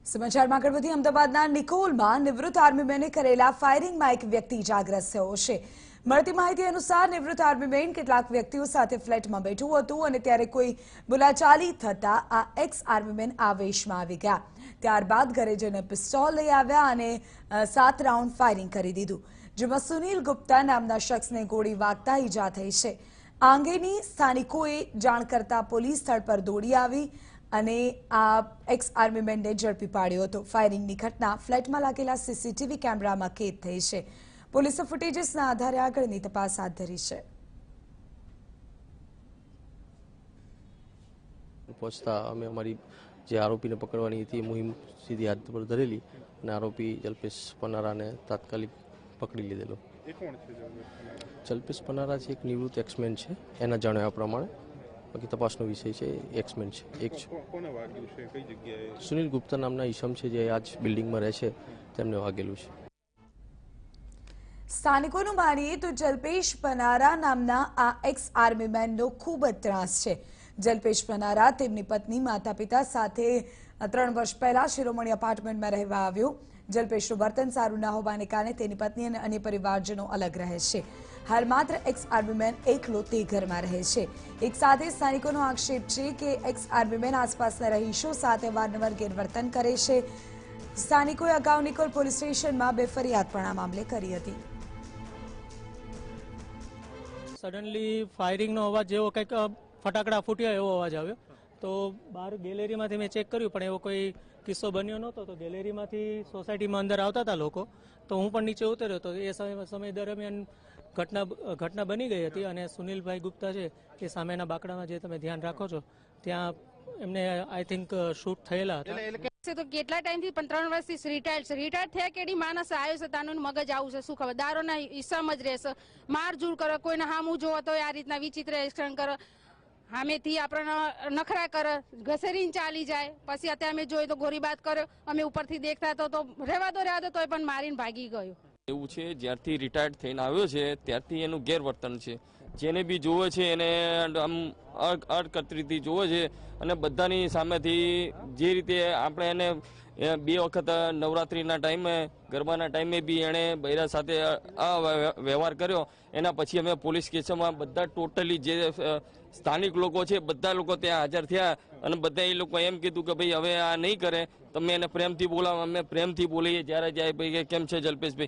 સમાચારમાં આગળ વધી અમદાવાદના નિકોલમાં નિવૃત્ત આર્મીમેને કરેલા ફાયરિંગમાં એક વ્યક્તિ ઇજાગ્રસ્ત થયો છે। મળતી માહિતી અનુસાર નિવૃત્ત આર્મીમેન કેટલાક વ્યક્તિઓ સાથે ફ્લેટમાં બેઠું હતું અને ત્યારે કોઈ બોલાચાલી થતા આ એક્સ આર્મીમેન આવેશમાં આવી ગયા। ત્યારબાદ ઘરે જઈને પિસ્તોલ લઈ આવ્યા અને 7 રાઉન્ડ ફાયરિંગ કરી દીધું, જેમાં સુનિલ ગુપ્તા નામના શખ્સને ગોળી વાગતા ઈજા થઈ છે। આ અંગેની સ્થાનિકોએ જાણ કરતા પોલીસ સ્થળ પર દોડી આવી અને આ એક્સ આર્મીમેનને ઝડપી પાડ્યો હતો। ફાયરિંગની ઘટના ફ્લેટમાં લાગેલા સીસીટીવી કેમેરામાં કેદ થઈ છે। પોલીસે ફૂટેજીસના આધારે આગળની તપાસ હાથ ધરી છે। પહોંચતા અમે અમારી જે આરોપીને પકડવાની હતી મુહિમ સીધી હાથ પર ધરેલી અને આરોપી જલ્પેશ પનારાને તાત્કાલિક પકડી લીધેલો। જલ્પેશ પનારા છે એક નિવૃત્ત એક્સમેન છે, એના જણાવ્યા પ્રમાણે, બાકી તપાસનો વિષય છે। એક્સમેન છે એક છે સુનિલ ગુપ્તા નામના ઈસમ છે જે આજ બિલ્ડિંગમાં રહે છે, તેમને વાગેલું છે। સ્થાનિકોનું માનીએ તો જલ્પેશ પનારા નામના આ એક્સ આર્મીમેનનો ખૂબ જ ત્રાસ છે। જલ્પેશ પનારા તેમની પત્ની, માતા પિતા સાથે 3 વર્ષ પહેલા શિરોમણી એપાર્ટમેન્ટમાં રહેવા આવ્યો। જલ્પેશનું વર્તન સારું ન હોવાને કારણે તેની પત્ની અને અન્ય પરિવારજનો અલગ રહે છે। હાલ માત્ર એક્સ આર્મીમેન એકલો તે ઘરમાં રહે છે। એક સાથે સ્થાનિકોનો આક્ષેપ છે કે એક્સ આર્મીમેન આસપાસના રહીશો સાથે વારંવાર ગેરવર્તન કરે છે। સ્થાનિકોએ અગાઉ નિકોલ પોલીસ સ્ટેશનમાં 2 ફરિયાદ પણ આ મામલે કરી હતી। સડનલી ફાયરિંગનો અવાજ જેવો કંઈક ફટાકડા ફૂટ્યા એવો અવાજ આવ્યો, તો બહાર ગેલેરીમાંથી મેં ચેક કર્યું પણ એવો કોઈ કિસ્સો બન્યો નહોતો। તો ગેલેરીમાંથી સોસાયટીમાં અંદર આવતા હતા લોકો, તો હું પણ નીચે ઉતર્યો હતો। એ સમય દરમિયાન ઘટના બની ગઈ હતી અને સુનિલભાઈ ગુપ્તા છે એ સામેના બાકડામાં, જે તમે ધ્યાન રાખો છો, ત્યાં એમને આઈ થિંક શૂટ થયેલા હતા। તો કેટલા ટાઈમથી 3 વર્ષથી રિટાયર્ડ થયા કેડી માણસ આવ્યો છે, તાનું મગજ આવું છે, શું ખબર, દારૂના ઈસમ જ રહેશે, મારઝૂડ કરો, કોઈને હામું જોવો તો આ રીતના વિચિત્ર એક્શન કરો, સામેથી આપણને નખરા કરે, ઘસેરીને ચાલી જાય। પછી અત્યારે અમે જોયું તો ગોળીબાર કર્યો, અમે ઉપરથી દેખતા તો રહેવા દો તોય પણ મારીને ભાગી ગયો। એવું છે, જ્યારથી રિટાયર્ડ થઈને આવ્યો છે ત્યારથી એનું ગેરવર્તન છે। જેને બી જોવે છે એને આમ અડકતરીથી જોવે છે અને બધાની સામેથી જે રીતે આપણે એને 2 વખત નવરાત્રિના ટાઈમે, ગરબાના ટાઈમે બી એણે બૈરા સાથે આ વ્યવહાર કર્યો। એના પછી અમે પોલીસ સ્ટેશનમાં બધા ટોટલી જે સ્થાનિક લોકો છે બધા લોકો ત્યાં હાજર થયા અને બધા એ લોકો એમ કીધું કે ભાઈ હવે આ નહીં કરે, તમે એને પ્રેમથી બોલાવો। અમે પ્રેમથી બોલીએ, જ્યારે જાય ભાઈ કેમ છે જલ્પેશભાઈ,